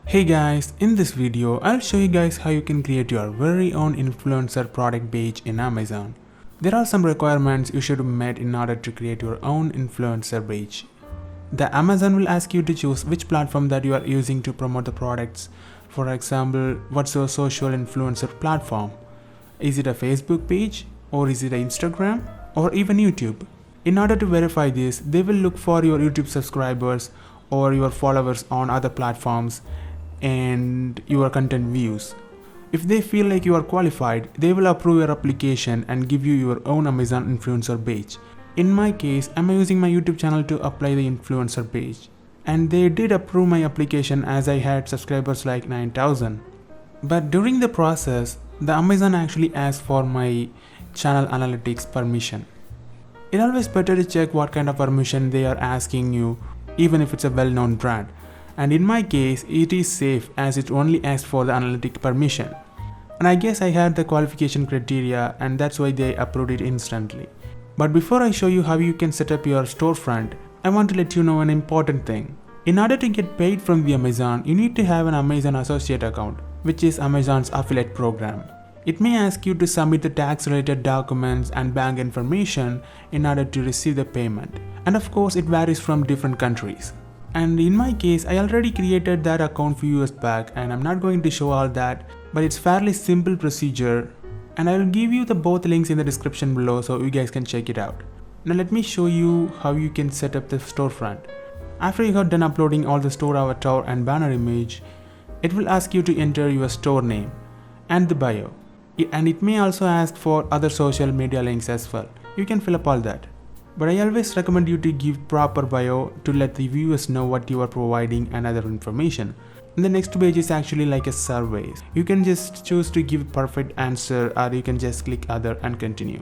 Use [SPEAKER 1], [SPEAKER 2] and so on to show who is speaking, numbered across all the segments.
[SPEAKER 1] Hey guys, in this video I'll show you guys how you can create your very own influencer product page in Amazon. There are some requirements you should meet in order to create your own influencer page. The Amazon will ask you to choose which platform that you are using to promote the products. For example, what's your social influencer platform? Is it a Facebook page, or is it an Instagram, or even YouTube? In order to verify this, they will look for your YouTube subscribers or your followers on other platforms and your content views. If they feel like you are qualified, they will approve your application and give you your own Amazon influencer page. In my case, I'm using my YouTube channel to apply the influencer page, and they did approve my application as I had subscribers like 9,000. But during the process, the Amazon actually asked for my channel analytics permission. It's always better to check what kind of permission they are asking you, even if it's a well-known brand. And in my case, it is safe as it only asks for the analytic permission. And I guess I had the qualification criteria, and that's why they approved it instantly. But before I show you how you can set up your storefront, I want to let you know an important thing. In order to get paid from the Amazon, you need to have an Amazon Associate account, which is Amazon's affiliate program. It may ask you to submit the tax-related documents and bank information in order to receive the payment. And of course, it varies from different countries. And in my case, I already created that account few years back, and I'm not going to show all that, but it's fairly simple procedure, and I will give you the both links in the description below so you guys can check it out. Now let me show you how you can set up the storefront. After you have done uploading all the store avatar and banner image, it will ask you to enter your store name and the bio. And it may also ask for other social media links as well. You can fill up all that. But I always recommend you to give proper bio to let the viewers know what you are providing and other information. And the next page is actually like a survey. You can just choose to give perfect answer, or you can just click other and continue.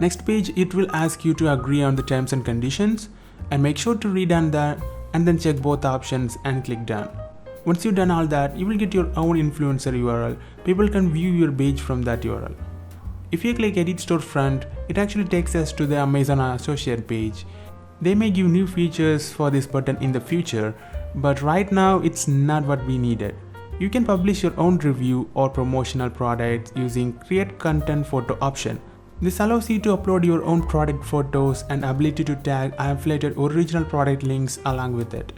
[SPEAKER 1] Next page, it will ask you to agree on the terms and conditions, and make sure to read on that and then check both options and click done. Once you've done all that, you will get your own influencer URL. People can view your page from that URL. If you click edit storefront, it actually takes us to the Amazon Associate page. They may give new features for this button in the future, but right now it's not what we needed. You can publish your own review or promotional products using create content photo option. This allows you to upload your own product photos and ability to tag affiliated original product links along with it.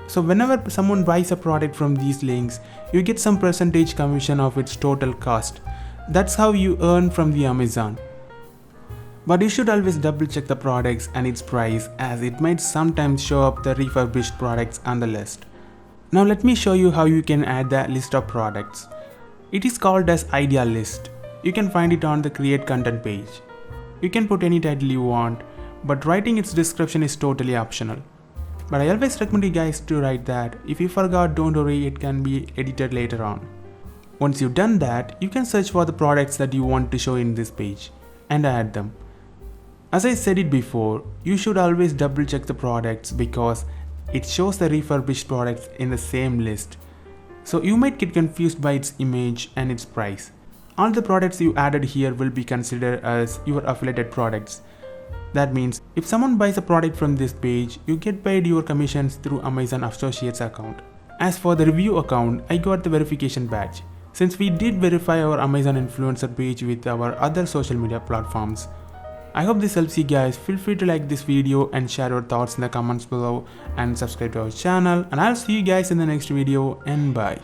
[SPEAKER 1] So whenever someone buys a product from these links, you get some percentage commission of its total cost. That's how you earn from the Amazon. But you should always double check the products and its price, as it might sometimes show up the refurbished products on the list. Now let me show you how you can add the list of products. It is called as idea list. You can find it on the create content page. You can put any title you want, but writing its description is totally optional. But I always recommend you guys to write that. If you forgot, don't worry, it can be edited later on. Once you've done that, you can search for the products that you want to show in this page and add them. As I said it before, you should always double check the products because it shows the refurbished products in the same list. So you might get confused by its image and its price. All the products you added here will be considered as your affiliated products. That means if someone buys a product from this page, you get paid your commissions through Amazon Associates account. As for the review account, I got the verification badge. Since we did verify our Amazon influencer page with our other social media platforms. I hope this helps you guys. Feel free to like this video and share your thoughts in the comments below and subscribe to our channel, and I'll see you guys in the next video, and bye.